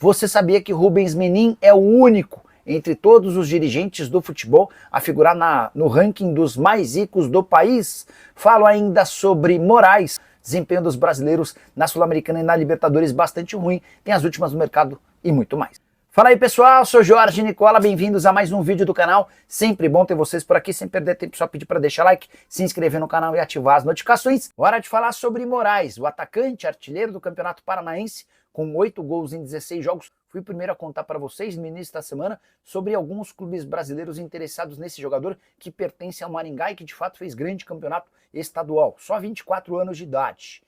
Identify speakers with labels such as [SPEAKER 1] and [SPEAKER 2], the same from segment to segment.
[SPEAKER 1] Você sabia que Rubens Menin é o único entre todos os dirigentes do futebol a figurar no ranking dos mais ricos do país? Falo ainda sobre Moraes, desempenho dos brasileiros na Sul-Americana e na Libertadores bastante ruim, tem as últimas no mercado e muito mais. Fala aí pessoal, sou Jorge Nicola, bem-vindos a mais um vídeo do canal, sempre bom ter vocês por aqui, sem perder tempo, só pedir para deixar like, se inscrever no canal e ativar as notificações. Hora de falar sobre Moraes, o atacante artilheiro do Campeonato Paranaense, com 8 gols em 16 jogos. Fui o primeiro a contar para vocês no início da semana sobre alguns clubes brasileiros interessados nesse jogador que pertence ao Maringá e que de fato fez grande campeonato estadual, só 24 anos de idade.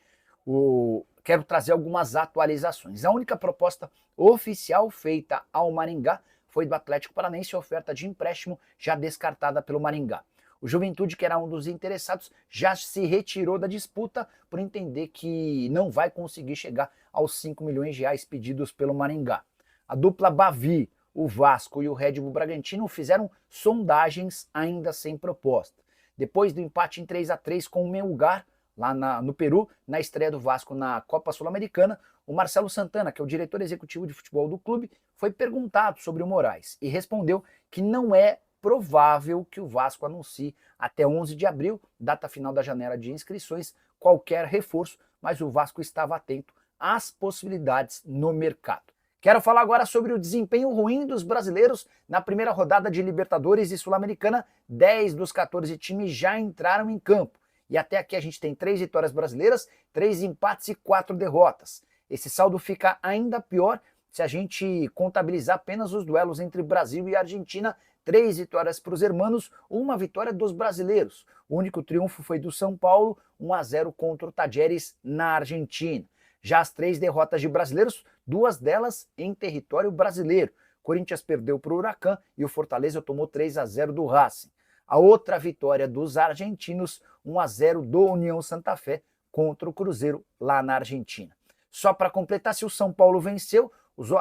[SPEAKER 1] Quero trazer algumas atualizações. A única proposta oficial feita ao Maringá foi do Atlético Paranaense, oferta de empréstimo já descartada pelo Maringá. O Juventude, que era um dos interessados, já se retirou da disputa por entender que não vai conseguir chegar aos 5 milhões de reais pedidos pelo Maringá. A dupla Bavi, o Vasco e o Red Bull Bragantino fizeram sondagens ainda sem proposta. Depois do empate em 3-3 com o Melgar, lá no Peru, na estreia do Vasco na Copa Sul-Americana, o Marcelo Santana, que é o diretor executivo de futebol do clube, foi perguntado sobre o Moraes e respondeu que não é provável que o Vasco anuncie até 11 de abril, data final da janela de inscrições, qualquer reforço, mas o Vasco estava atento às possibilidades no mercado. Quero falar agora sobre o desempenho ruim dos brasileiros na primeira rodada de Libertadores e Sul-Americana. 10 dos 14 times já entraram em campo. E até aqui a gente tem 3 vitórias brasileiras, 3 empates e 4 derrotas. Esse saldo fica ainda pior se a gente contabilizar apenas os duelos entre Brasil e Argentina. 3 vitórias para os hermanos, 1 vitória dos brasileiros. O único triunfo foi do São Paulo, 1-0 contra o Tajeres na Argentina. Já as 3 derrotas de brasileiros, 2 delas em território brasileiro. Corinthians perdeu para o Huracan e o Fortaleza tomou 3-0 do Racing. A outra vitória dos argentinos, 1-0 do União Santa Fé contra o Cruzeiro lá na Argentina. Só para completar, se o São Paulo venceu,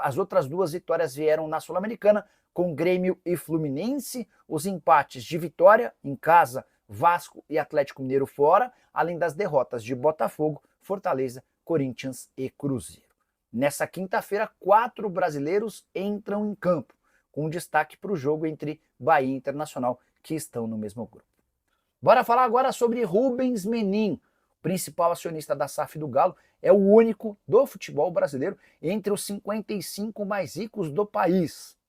[SPEAKER 1] as outras 2 vitórias vieram na Sul-Americana, com Grêmio e Fluminense, os empates de Vitória em casa, Vasco e Atlético Mineiro fora, além das derrotas de Botafogo, Fortaleza, Corinthians e Cruzeiro. Nessa quinta-feira, 4 brasileiros entram em campo, com destaque para o jogo entre Bahia e Internacional, que estão no mesmo grupo. Bora falar agora sobre Rubens Menin, principal acionista da SAF do Galo, é o único do futebol brasileiro entre os 55 mais ricos do país.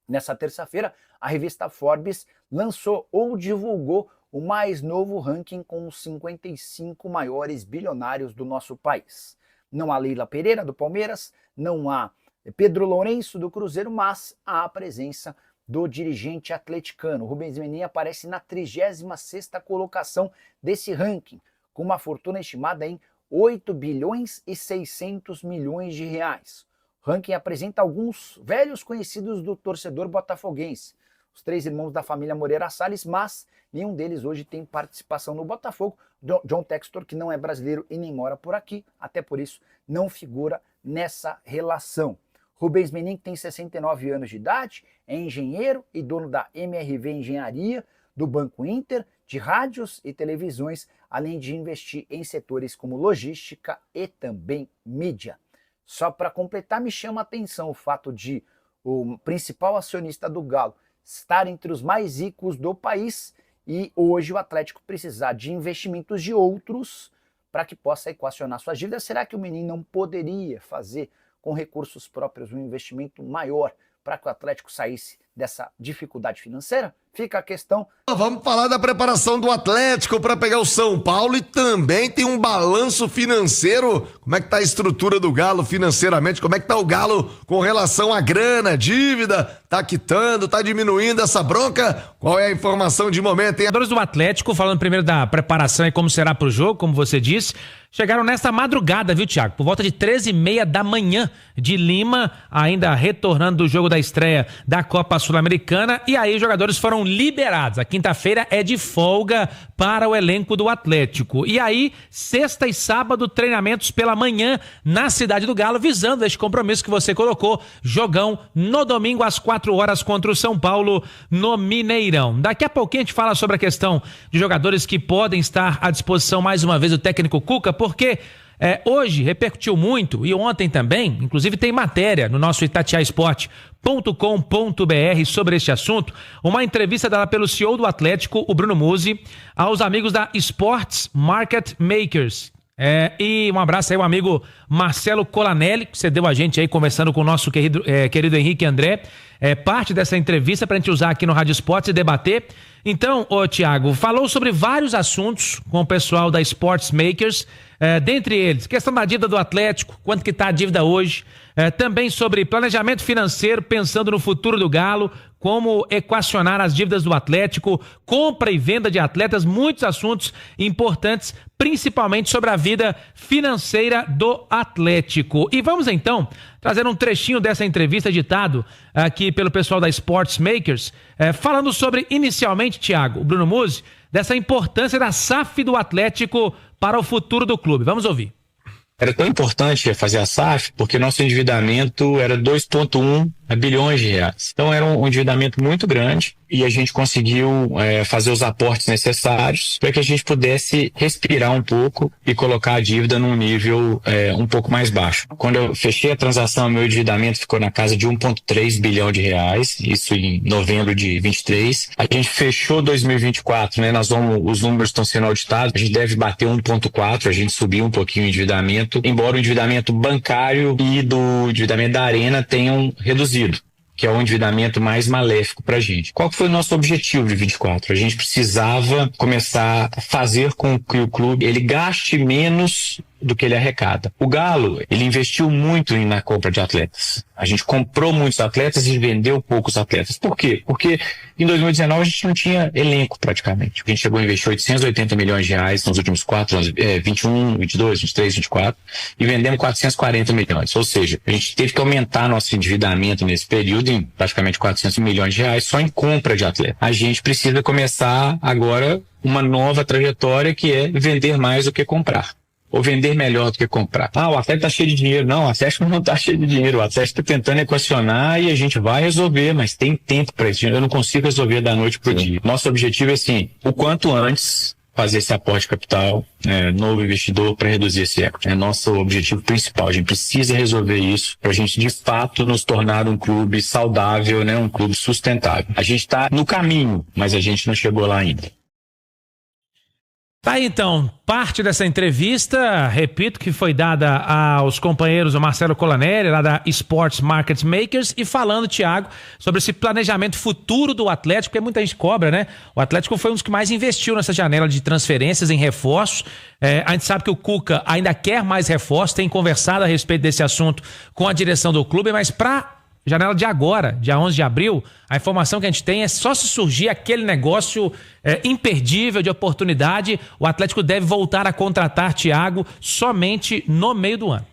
[SPEAKER 1] Nessa terça-feira, a revista Forbes lançou ou divulgou o mais novo ranking com os 55 maiores bilionários do nosso país. Não há Leila Pereira, do Palmeiras, não há Pedro Lourenço, do Cruzeiro, mas há a presença do dirigente atleticano. Rubens Menin aparece na 36ª colocação desse ranking, com uma fortuna estimada em 8 bilhões e 600 milhões de reais. O ranking apresenta alguns velhos conhecidos do torcedor botafoguense, os 3 irmãos da família Moreira Salles, mas nenhum deles hoje tem participação no Botafogo. John Textor, que não é brasileiro e nem mora por aqui, até por isso não figura nessa relação. Rubens Menin tem 69 anos de idade, é engenheiro e dono da MRV Engenharia, do Banco Inter, de rádios e televisões, além de investir em setores como logística e também mídia. Só para completar, me chama a atenção o fato de o principal acionista do Galo estar entre os mais ricos do país e hoje o Atlético precisar de investimentos de outros para que possa equacionar suas dívidas. Será que o Menin não poderia fazer com recursos próprios um investimento maior para que o Atlético saísse dessa dificuldade financeira? Fica a questão.
[SPEAKER 2] Vamos falar da preparação do Atlético para pegar o São Paulo e também tem um balanço financeiro. Como é que tá a estrutura do Galo financeiramente? Como é que tá o Galo com relação à grana, dívida? Tá quitando, tá diminuindo essa bronca? Qual é a informação de momento, hein?
[SPEAKER 3] Jogadores do Atlético, falando primeiro da preparação e como será pro jogo, como você disse, chegaram nesta madrugada, viu, Thiago? Por volta de 13h30 da manhã de Lima, ainda retornando do jogo da estreia da Copa Sul-Americana, e aí os jogadores foram liberados. A quinta-feira é de folga para o elenco do Atlético. E aí, sexta e sábado, treinamentos pela manhã na Cidade do Galo, visando este compromisso que você colocou, jogão no domingo às 4 horas contra o São Paulo no Mineirão. Daqui a pouquinho a gente fala sobre a questão de jogadores que podem estar à disposição mais uma vez do técnico Cuca, porque Hoje repercutiu muito, e ontem também, inclusive tem matéria no nosso itatiaesporte.com.br sobre este assunto, uma entrevista dada pelo CEO do Atlético, o Bruno Musi, aos amigos da Sports Market Makers. E um abraço aí ao amigo Marcelo Colanelli, que cedeu a gente aí conversando com o nosso querido Henrique André, parte dessa entrevista pra gente usar aqui no Rádio Esportes e debater. Então, Thiago, falou sobre vários assuntos com o pessoal da Sports Makers, dentre eles, questão da dívida do Atlético, quanto que tá a dívida hoje, também sobre planejamento financeiro, pensando no futuro do Galo, como equacionar as dívidas do Atlético, compra e venda de atletas, muitos assuntos importantes, principalmente sobre a vida financeira do Atlético. E vamos então trazer um trechinho dessa entrevista editado aqui pelo pessoal da Sports Makers, falando sobre, inicialmente, Thiago, o Bruno Musi, dessa importância da SAF do Atlético para o futuro do clube. Vamos ouvir.
[SPEAKER 4] Era tão importante fazer a SAF porque nosso endividamento era 2,1 bilhões de reais. Então era um endividamento muito grande e a gente conseguiu fazer os aportes necessários para que a gente pudesse respirar um pouco e colocar a dívida num nível um pouco mais baixo. Quando eu fechei a transação, meu endividamento ficou na casa de 1,3 bilhão de reais, isso em novembro de 23. A gente fechou 2024, né? Os números estão sendo auditados, a gente deve bater 1,4, a gente subiu um pouquinho o endividamento, embora o endividamento bancário e do endividamento da Arena tenham reduzido, que é o endividamento mais maléfico para a gente. Qual que foi o nosso objetivo de 24? A gente precisava começar a fazer com que o clube ele gaste menos do que ele arrecada. O Galo, ele investiu muito na compra de atletas. A gente comprou muitos atletas e vendeu poucos atletas. Por quê? Porque em 2019 a gente não tinha elenco praticamente. A gente chegou a investir 880 milhões de reais nos últimos 4 anos, 21, 22, 23, 24, e vendemos 440 milhões. Ou seja, a gente teve que aumentar nosso endividamento nesse período em praticamente 400 milhões de reais só em compra de atleta. A gente precisa começar agora uma nova trajetória que é vender mais do que comprar. Ou vender melhor do que comprar. O Atlético tá cheio de dinheiro. Não, o Atlético não tá cheio de dinheiro. O Atlético tá tentando equacionar e a gente vai resolver, mas tem tempo para isso. Eu não consigo resolver da noite pro dia. Nosso objetivo é, assim, o quanto antes fazer esse aporte de capital, novo investidor para reduzir esse equity. É nosso objetivo principal. A gente precisa resolver isso para a gente, de fato, nos tornar um clube saudável, né? Um clube sustentável. A gente tá no caminho, mas a gente não chegou lá ainda.
[SPEAKER 3] Tá aí, então, parte dessa entrevista, repito, que foi dada aos companheiros do Marcelo Colanelli, lá da Sports Market Makers, e falando, Thiago, sobre esse planejamento futuro do Atlético, porque muita gente cobra, né? O Atlético foi um dos que mais investiu nessa janela de transferências em reforços. A gente sabe que o Cuca ainda quer mais reforços, tem conversado a respeito desse assunto com a direção do clube, mas para janela de agora, dia 11 de abril, a informação que a gente tem é só se surgir aquele negócio imperdível de oportunidade, o Atlético deve voltar a contratar Thiago somente no meio do ano.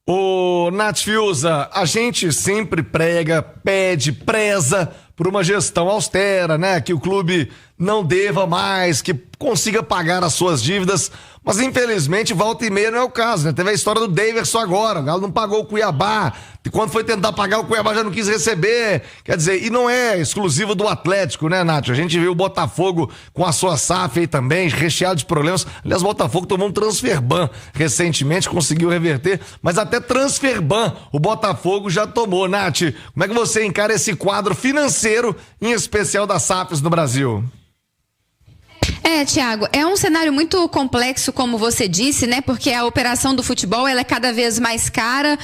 [SPEAKER 2] Ô, Nath Fiuza, a gente sempre prega, pede, preza por uma gestão austera, né? Que o clube não deva mais, que consiga pagar as suas dívidas, mas infelizmente volta e meia não é o caso, né? Teve a história do Daverson agora, o Galo não pagou o Cuiabá, e quando foi tentar pagar o Cuiabá já não quis receber, quer dizer, e não é exclusivo do Atlético, né, Nath? A gente viu o Botafogo com a sua SAF aí também, recheado de problemas. Aliás, o Botafogo tomou um transfer ban recentemente, conseguiu reverter, mas até transfer ban o Botafogo já tomou. Nath, como é que você encara esse quadro financeiro, em especial das SAFs no Brasil?
[SPEAKER 5] Thiago, é um cenário muito complexo, como você disse, né? Porque a operação do futebol, ela é cada vez mais cara.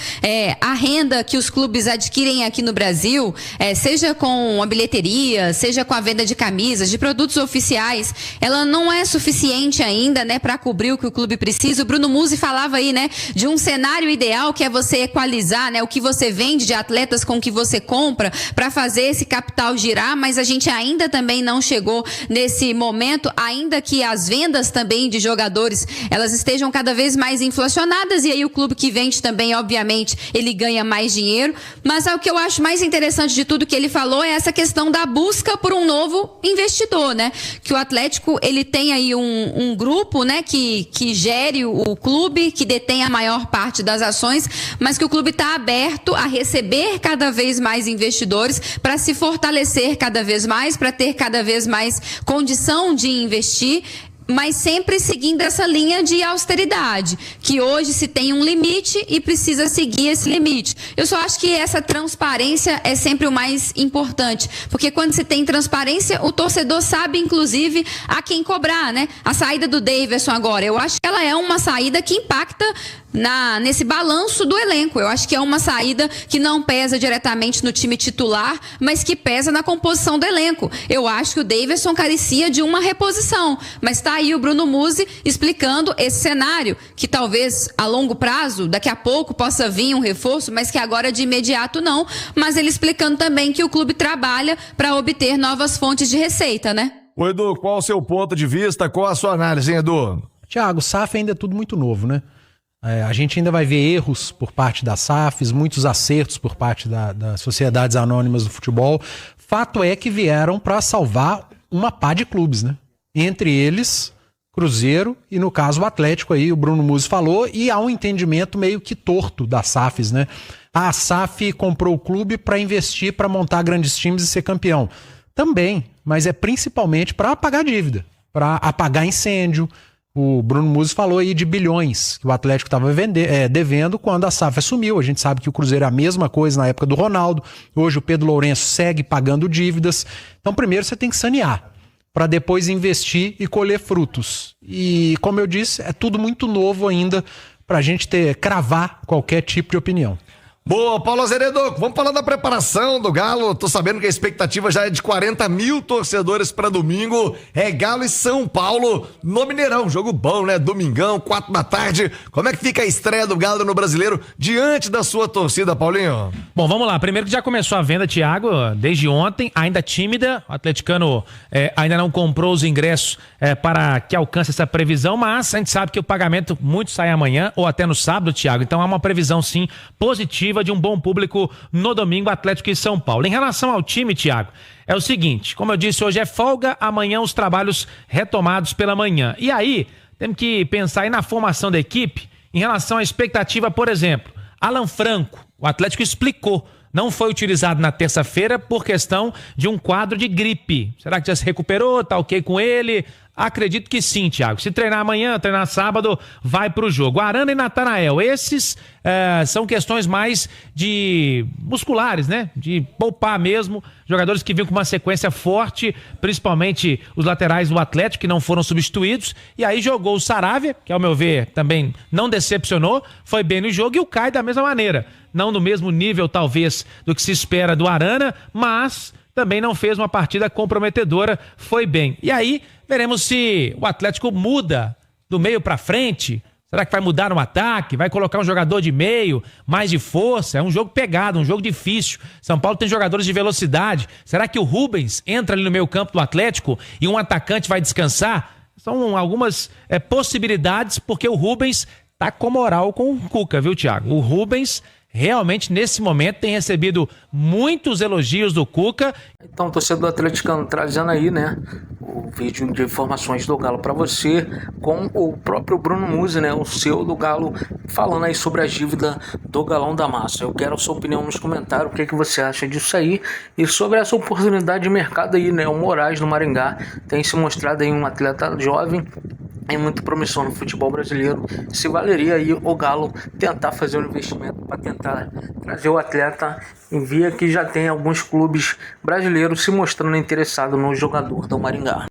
[SPEAKER 5] A renda que os clubes adquirem aqui no Brasil, seja com a bilheteria, seja com a venda de camisas, de produtos oficiais, ela não é suficiente ainda, né? Para cobrir o que o clube precisa. O Bruno Musi falava aí, né? De um cenário ideal que é você equalizar, né? O que você vende de atletas com o que você compra para fazer esse capital girar, mas a gente ainda também não chegou nesse momento, ainda que as vendas também de jogadores, elas estejam cada vez mais inflacionadas, e aí o clube que vende também, obviamente, ele ganha mais dinheiro. Mas o que eu acho mais interessante de tudo que ele falou é essa questão da busca por um novo investidor, né? Que o Atlético, ele tem aí um grupo, né, que gere o clube, que detém a maior parte das ações, mas que o clube está aberto a receber cada vez mais investidores para se fortalecer cada vez mais, para ter cada vez mais condição de investir. mas sempre seguindo essa linha de austeridade, que hoje se tem um limite e precisa seguir esse limite. Eu só acho que essa transparência é sempre o mais importante, porque quando se tem transparência, o torcedor sabe, inclusive, a quem cobrar, né? A saída do Daverson agora, eu acho que ela é uma saída que impacta nesse balanço do elenco. Eu acho que é uma saída que não pesa diretamente no time titular, mas que pesa na composição do elenco. Eu acho que o Daverson carecia de uma reposição, mas está aí o Bruno Musi explicando esse cenário, que talvez a longo prazo, daqui a pouco, possa vir um reforço, mas que agora de imediato não, mas ele explicando também que o clube trabalha para obter novas fontes de receita, né?
[SPEAKER 2] Ô Edu, qual o seu ponto de vista, qual a sua análise, hein, Edu?
[SPEAKER 6] Tiago, SAF ainda é tudo muito novo, né? A gente ainda vai ver erros por parte das SAFs, muitos acertos por parte das sociedades anônimas do futebol. Fato é que vieram para salvar uma pá de clubes, né? Entre eles, Cruzeiro e, no caso, o Atlético aí, o Bruno Musi falou, e há um entendimento meio que torto das SAFs, né? A SAF comprou o clube para investir, para montar grandes times e ser campeão. Também, mas é principalmente para apagar dívida, para apagar incêndio. O Bruno Musi falou aí de bilhões que o Atlético estava devendo quando a SAF assumiu. A gente sabe que o Cruzeiro é a mesma coisa na época do Ronaldo. Hoje o Pedro Lourenço segue pagando dívidas. Então primeiro você tem que sanear, para depois investir e colher frutos. E como eu disse, é tudo muito novo ainda para a gente cravar qualquer tipo de opinião.
[SPEAKER 2] Boa, Paulo Azeredo, vamos falar da preparação do Galo. Tô sabendo que a expectativa já é de 40 mil torcedores para domingo. É Galo e São Paulo no Mineirão. Jogo bom, né? Domingão, 4 da tarde. Como é que fica a estreia do Galo no Brasileiro diante da sua torcida, Paulinho?
[SPEAKER 3] Bom, vamos lá. Primeiro que já começou a venda, Thiago, desde ontem, ainda tímida. O atleticano ainda não comprou os ingressos para que alcance essa previsão, mas a gente sabe que o pagamento muito sai amanhã ou até no sábado, Thiago. Então há uma previsão, sim, positiva de um bom público no domingo, Atlético e São Paulo. Em relação ao time, Thiago, é o seguinte, como eu disse, hoje é folga, amanhã os trabalhos retomados pela manhã. E aí, temos que pensar aí na formação da equipe em relação à expectativa, por exemplo, Alan Franco, o Atlético explicou, não foi utilizado na terça-feira por questão de um quadro de gripe. Será que já se recuperou? Tá ok com ele? Acredito que sim, Thiago. Se treinar amanhã, treinar sábado, vai pro jogo. Arana e Natanael, esses são questões mais de musculares, né? De poupar mesmo. Jogadores que vinham com uma sequência forte, principalmente os laterais do Atlético, que não foram substituídos. E aí jogou o Saravia, que ao meu ver também não decepcionou, foi bem no jogo, e o Caio da mesma maneira. Não no mesmo nível, talvez, do que se espera do Arana, mas também não fez uma partida comprometedora, foi bem. E aí, veremos se o Atlético muda do meio para frente. Será que vai mudar no ataque? Vai colocar um jogador de meio, mais de força? É um jogo pegado, um jogo difícil. São Paulo tem jogadores de velocidade. Será que o Rubens entra ali no meio campo do Atlético e um atacante vai descansar? São algumas possibilidades, porque o Rubens tá com moral com o Cuca, viu, Thiago? O Rubens realmente, nesse momento, tem recebido muitos elogios do Cuca.
[SPEAKER 7] Então, torcedor atleticano, trazendo aí, né, o vídeo de informações do Galo para você, com o próprio Bruno Musi, né, o CEO do Galo, falando aí sobre a dívida do Galão da Massa. Eu quero a sua opinião nos comentários, o que você acha disso aí, e sobre essa oportunidade de mercado aí, né, o Moraes no Maringá tem se mostrado aí um atleta jovem, é muito promissor no futebol brasileiro. Se valeria aí o Galo tentar fazer um investimento para tentar trazer o atleta, em via que já tem alguns clubes brasileiros se mostrando interessados no jogador do Maringá.